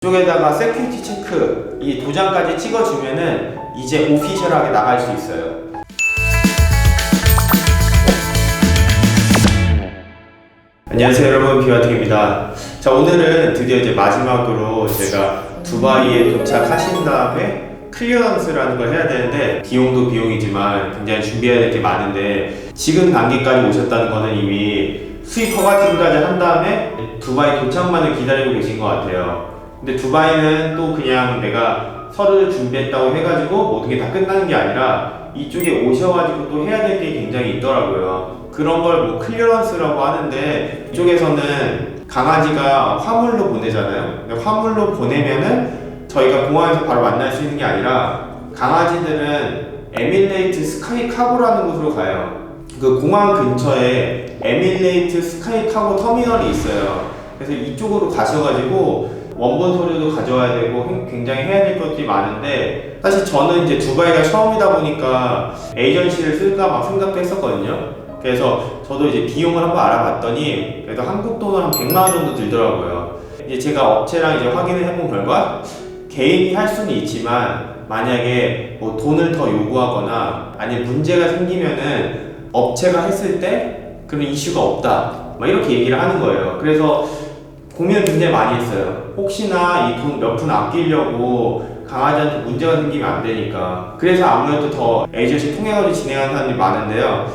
이쪽에다가 세큐리티 체크 이 도장까지 찍어주면은 이제 오피셜하게 나갈 수 있어요. 안녕하세요 여러분, 비와팅입니다. 자, 오늘은 드디어 이제 마지막으로 제가 두바이에 도착하신 다음에 클리어런스라는 걸 해야 되는데, 비용도 비용이지만 굉장히 준비해야 될 게 많은데, 지금 단계까지 오셨다는 거는 이미 수입 허가증까지 한 다음에 두바이 도착만을 기다리고 계신 것 같아요. 근데 두바이는 또 그냥 내가 서류를 준비했다고 해가지고 모든 게 다 끝나는 게 아니라 이쪽에 오셔가지고 또 해야 될 게 굉장히 있더라고요. 그런 걸 뭐 클리어런스라고 하는데, 이쪽에서는 강아지가 화물로 보내잖아요. 근데 화물로 보내면은 저희가 공항에서 바로 만날 수 있는 게 아니라, 강아지들은 에밀레이트 스카이 카고라는 곳으로 가요. 그 공항 근처에 에밀레이트 스카이 카고 터미널이 있어요. 그래서 이쪽으로 가셔가지고 원본 서류도 가져와야 되고 굉장히 해야 될 것들이 많은데, 사실 저는 이제 두바이가 처음이다 보니까 에이전시를 쓸까 막 생각도 했었거든요. 그래서 저도 이제 비용을 한번 알아봤더니 그래도 한국 돈으로 한 100만 원 정도 들더라고요. 이제 제가 업체랑 이제 확인을 해본 결과, 개인이 할 수는 있지만 만약에 뭐 돈을 더 요구하거나 아니면 문제가 생기면은 업체가 했을 때 그런 이슈가 없다, 막 이렇게 얘기를 하는 거예요. 그래서 고민을 굉장히 많이 했어요. 혹시나 이 돈 몇 푼 아끼려고 강아지한테 문제가 생기면 안 되니까. 그래서 아무래도 더 에이전시 통해가지고 진행하는 사람들이 많은데요.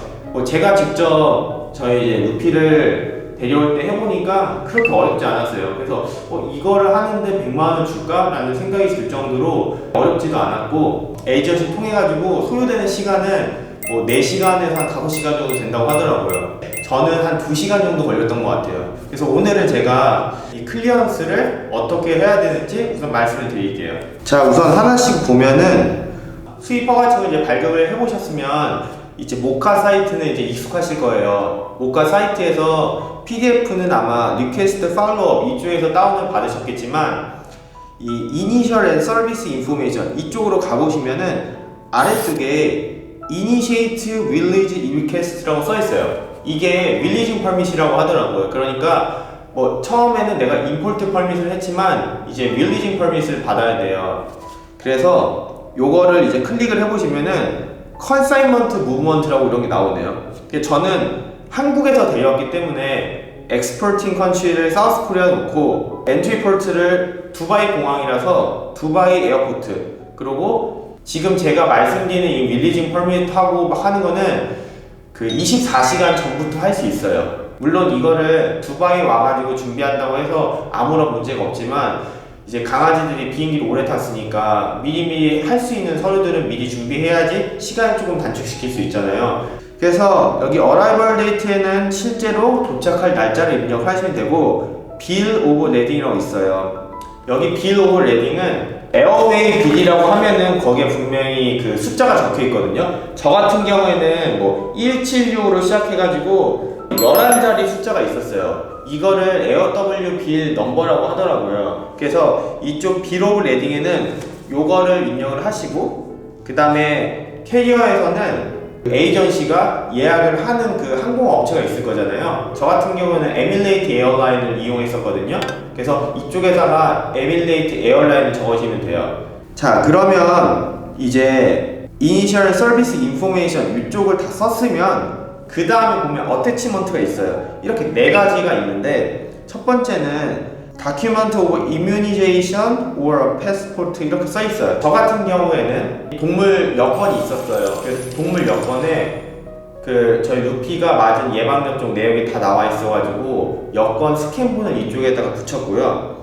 제가 직접 저희 이제 루피를 데려올 때 해보니까 그렇게 어렵지 않았어요. 그래서 이거를 하는데 100만 원 줄까? 라는 생각이 들 정도로 어렵지도 않았고, 에이전시 통해가지고 소요되는 시간은 4시간에서 한 5시간 정도 된다고 하더라고요. 저는 한 2시간 정도 걸렸던 것 같아요. 그래서 오늘은 제가 이 클리어런스를 어떻게 해야 되는지 우선 말씀을 드릴게요. 자, 우선 하나씩 보면은 수입 허가증을 이제 발급을 해보셨으면 이제 모카 사이트는 이제 익숙하실 거예요. 모카 사이트에서 PDF는 아마 리퀘스트 팔로업 이쪽에서 다운을 받으셨겠지만, 이 이니셜 앤 서비스 인포메이션 이쪽으로 가보시면은 아래쪽에 Initiate Village Request라고 써있어요. 이게 Villaging Permit이라고 하더라고요. 그러니까 처음에는 내가 임포트 퍼밋을 했지만 이제 Villaging Permit을 받아야 돼요. 그래서 요거를 이제 클릭을 해보시면은 Consignment Movement라고 이런 게 나오네요. 저는 한국에서 데려왔기 때문에 Exporting Country를 사우스 코리아 놓고, Entry Port를 두바이 공항이라서 두바이 에어포트, 그리고 지금 제가 말씀드리는 이 윌리징 퍼밋 하고 하는 거는 그 24시간 전부터 할 수 있어요. 물론 이거를 두바이 와가지고 준비한다고 해서 아무런 문제가 없지만, 이제 강아지들이 비행기를 오래 탔으니까 미리미리 할 수 있는 서류들은 미리 준비해야지 시간을 조금 단축시킬 수 있잖아요. 그래서 여기 어라이벌 데이트에는 실제로 도착할 날짜를 입력을 하시면 되고, 빌 오브 레딩이라고 있어요. 여기 빌 오브 레딩은 에어웨이 빌이라고 하면은 거기에 분명히 그 숫자가 적혀 있거든요. 저 같은 경우에는 176으로 시작해가지고 11자리 숫자가 있었어요. 이거를 에어 W 빌 넘버라고 하더라고요. 그래서 이쪽 빌 오브 레딩에는 요거를 입력을 하시고, 그 다음에 캐리어에서는 에이전시가 예약을 하는 그 항공업체가 있을 거잖아요. 저 같은 경우는 에밀레이트 에어라인을 이용했었거든요. 그래서 이쪽에다가 에밀레이트 에어라인을 적으시면 돼요. 자, 그러면 이제 이니셜 서비스 인포메이션 이쪽을 다 썼으면 그 다음에 보면 어태치먼트가 있어요. 이렇게 4가지가 있는데, 첫 번째는 Document of Immunization or Passport 이렇게 써 있어요. 저 같은 경우에는 동물 여권이 있었어요. 그래서 동물 여권에 저희 루피가 맞은 예방접종 내역이 다 나와 있어가지고 여권 스캔본을 이쪽에다가 붙였고요.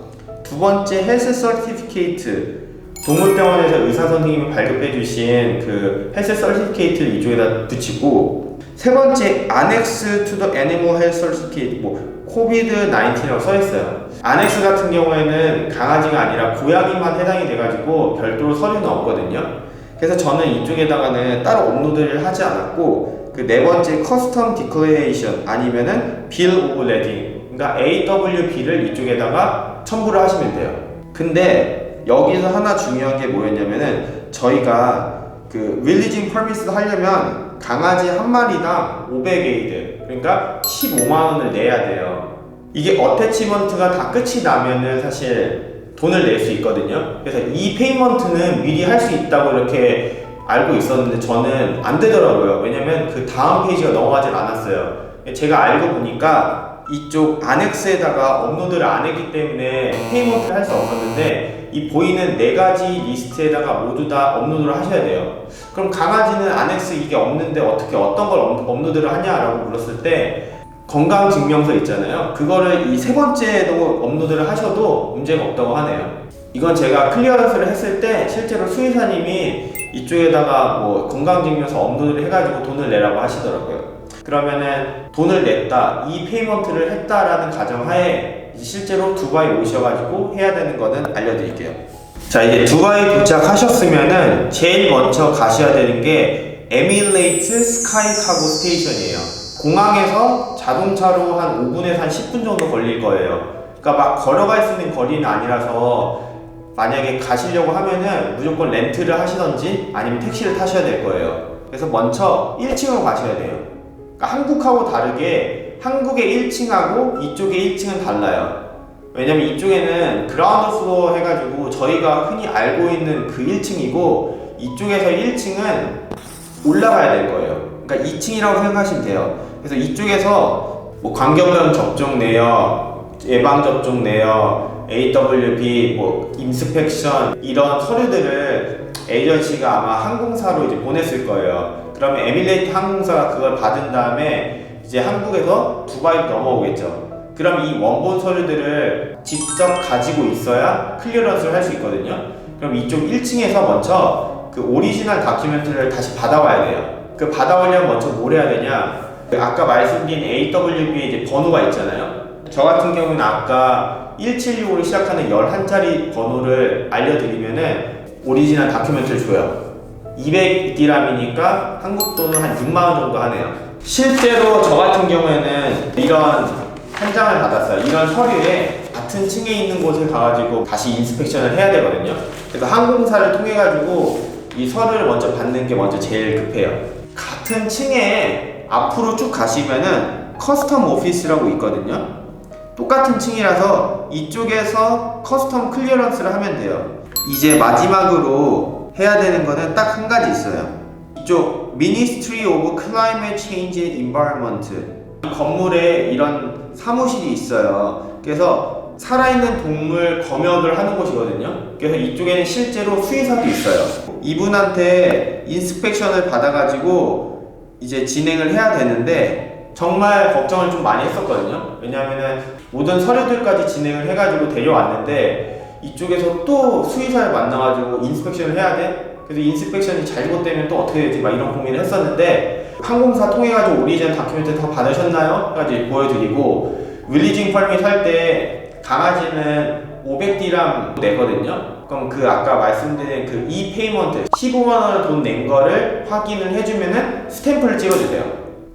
두 번째 헬스 서티피케이트, 동물병원에서 의사 선생님이 발급해 주신 그 헬스 서티피케이트를 이쪽에다 붙이고, 세 번째 Annex to the Animal Health Certificate, COVID-19이라고 써있어요. 아넥스 같은 경우에는 강아지가 아니라 고양이만 해당이 돼가지고 별도로 서류는 없거든요. 그래서 저는 이쪽에다가는 따로 업로드를 하지 않았고, 그 네 번째 커스텀 디클레레이션 아니면은 빌 오브 레딩, 그러니까 AWB를 이쪽에다가 첨부를 하시면 돼요. 근데 여기서 하나 중요한 게 뭐였냐면은, 저희가 그 윌리징 퍼밋을 하려면 강아지 한 마리당 500에이드, 그러니까 15만 원을 내야 돼요. 이게 어태치먼트가 다 끝이 나면은 사실 돈을 낼 수 있거든요. 그래서 이 페이먼트는 미리 할 수 있다고 이렇게 알고 있었는데 저는 안 되더라고요. 왜냐면 그 다음 페이지가 넘어가질 않았어요. 제가 알고 보니까 이쪽 안엑스에다가 업로드를 안 했기 때문에 페이먼트를 할 수 없었는데 이 보이는 4가지 리스트에다가 모두 다 업로드를 하셔야 돼요. 그럼 강아지는 안엑스 이게 없는데 어떻게 어떤 걸 업로드를 하냐라고 물었을 때 건강증명서 있잖아요. 그거를 이 3번째도 업로드를 하셔도 문제가 없다고 하네요. 이건 제가 클리어런스를 했을 때 실제로 수의사님이 이쪽에다가 뭐 건강증명서 업로드를 해가지고 돈을 내라고 하시더라고요. 그러면은 돈을 냈다, 이 페이먼트를 했다라는 가정하에 실제로 두바이 오셔가지고 해야 되는 거는 알려드릴게요. 자, 이제 두바이 도착하셨으면은 제일 먼저 가셔야 되는 게 에미레이트 스카이 카고 스테이션이에요. 공항에서 자동차로 한 5분에서 한 10분 정도 걸릴 거예요. 그러니까 막 걸어갈 수 있는 거리는 아니라서 만약에 가시려고 하면은 무조건 렌트를 하시던지 아니면 택시를 타셔야 될 거예요. 그래서 먼저 1층으로 가셔야 돼요. 그러니까 한국하고 다르게 한국의 1층하고 이쪽의 1층은 달라요. 왜냐면 이쪽에는 그라운드 플로어 해가지고 저희가 흔히 알고 있는 그 1층이고 이쪽에서 1층은 올라가야 될 거예요. 그러니까 2층이라고 생각하시면 돼요. 그래서 이쪽에서 뭐 광견병 접종 내역, 예방접종 내역, AWB, 뭐 인스펙션 이런 서류들을 에이전시가 아마 항공사로 이제 보냈을 거예요. 그러면 에미레이트 항공사가 그걸 받은 다음에 이제 한국에서 두바이로 넘어오겠죠. 그럼 이 원본 서류들을 직접 가지고 있어야 클리어런스를 할 수 있거든요. 그럼 이쪽 1층에서 먼저 그 오리지널 다큐멘트를 다시 받아와야 돼요. 그 받아오려면 먼저 뭘 해야 되냐? 아까 말씀드린 AWB 이제 번호가 있잖아요. 저 같은 경우는 아까 1765로 시작하는 11자리 번호를 알려드리면은 오리지널 다큐멘트를 줘요. 200디람이니까 한국 돈은 한 6만원 정도 하네요. 실제로 저 같은 경우에는 이런 한 장을 받았어요. 이런 서류에 같은 층에 있는 곳을 가가지고 다시 인스펙션을 해야 되거든요. 그래서 항공사를 통해 가지고 이 서류를 먼저 받는 게 먼저 제일 급해요. 같은 층에 앞으로 쭉 가시면은 커스텀 오피스라고 있거든요. 똑같은 층이라서 이쪽에서 커스텀 클리어런스를 하면 돼요. 이제 마지막으로 해야 되는 거는 딱 한 가지 있어요. 이쪽 Ministry of Climate Change and Environment, 이 건물에 이런 사무실이 있어요. 그래서 살아있는 동물 검역을 하는 곳이거든요. 그래서 이쪽에는 실제로 수의사도 있어요. 이분한테 인스펙션을 받아가지고 이제 진행을 해야 되는데 정말 걱정을 좀 많이 했었거든요. 왜냐하면 모든 서류들까지 진행을 해가지고 데려왔는데 이쪽에서 또 수의사를 만나가지고 인스펙션을 해야 돼? 그래서 인스펙션이 잘못되면 또 어떻게 되지? 막 이런 고민을 했었는데 항공사 통해가지고 오리지널 다큐멘트 다 받으셨나요? 까지 보여드리고 릴리징 펄밋 할 때 강아지는 500디람 내거든요. 그럼 그 아까 말씀드린 그 이 페이먼트 15만원을 돈 낸 거를 확인을 해주면은 스탬프를 찍어주세요.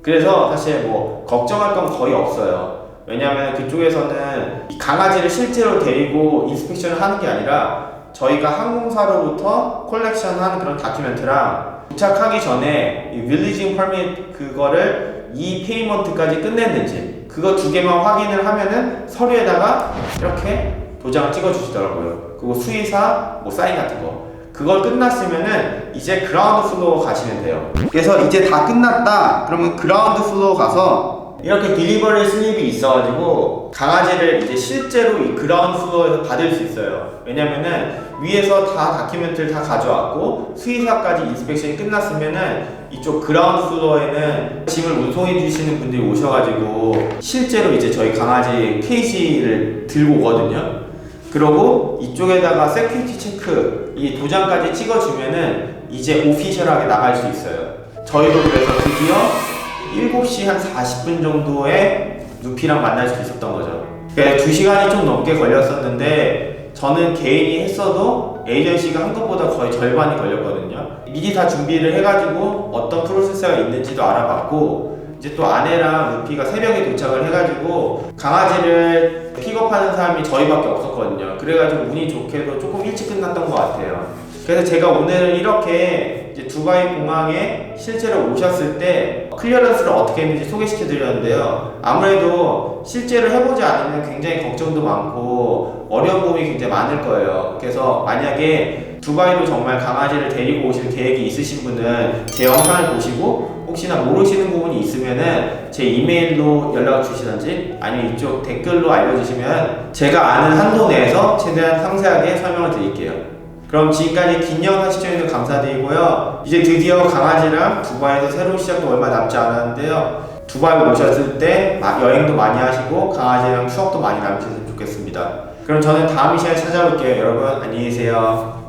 그래서 사실 뭐 걱정할 건 거의 없어요. 왜냐하면 그쪽에서는 이 강아지를 실제로 데리고 인스펙션을 하는 게 아니라 저희가 항공사로부터 콜렉션하는 그런 다큐멘트랑 도착하기 전에 이 릴리징 펄밋 그거를 이 페이먼트까지 끝냈는지 그거 2개만 확인을 하면은 서류에다가 이렇게 도장을 찍어 주시더라고요. 그리고 수의사 뭐 사인 같은 거 그걸 끝났으면은 이제 그라운드 플로어 가시면 돼요. 그래서 이제 다 끝났다 그러면 그라운드 플로어 가서 이렇게 딜리버리 슬립이 있어가지고 강아지를 이제 실제로 이 그라운드 플로어에서 받을 수 있어요. 왜냐면은 위에서 다 다큐멘트를 다 가져왔고 수의사까지 인스펙션이 끝났으면은 이쪽 그라운드 플로어에는 짐을 운송해 주시는 분들이 오셔가지고 실제로 이제 저희 강아지 케이지를 들고 오거든요. 그러고 이쪽에다가 세큐리티 체크 이 도장까지 찍어주면은 이제 오피셜하게 나갈 수 있어요. 저희도 그래서 드디어 7시 한 40분 정도에 누피랑 만날 수 있었던 거죠. 2시간이 좀 넘게 걸렸었는데 저는 개인이 했어도 에이전시가 한 것보다 거의 절반이 걸렸거든요. 미리 다 준비를 해가지고 어떤 프로세스가 있는지도 알아봤고 이제 또 아내랑 루피가 새벽에 도착을 해가지고 강아지를 픽업하는 사람이 저희밖에 없었거든요. 그래가지고 운이 좋게도 조금 일찍 끝났던 것 같아요. 그래서 제가 오늘 이렇게 이제 두바이 공항에 실제로 오셨을 때 클리어런스를 어떻게 했는지 소개시켜 드렸는데요. 아무래도 실제로 해보지 않으면 굉장히 걱정도 많고 어려운 부분이 굉장히 많을 거예요. 그래서 만약에 두바이로 정말 강아지를 데리고 오실 계획이 있으신 분은 제 영상을 보시고 혹시나 모르시는 부분이 있으면은 제 이메일로 연락을 주시든지 아니면 이쪽 댓글로 알려주시면 제가 아는 한도 내에서 최대한 상세하게 설명을 드릴게요. 그럼 지금까지 긴 영상 시청해주셔서 감사드리고요. 이제 드디어 강아지랑 두바이에서 새로운 시작도 얼마 남지 않았는데요. 두바이 오셨을 때 여행도 많이 하시고 강아지랑 추억도 많이 남기셨으면 좋겠습니다. 그럼 저는 다음 이 시간에 찾아올게요. 여러분 안녕히 계세요.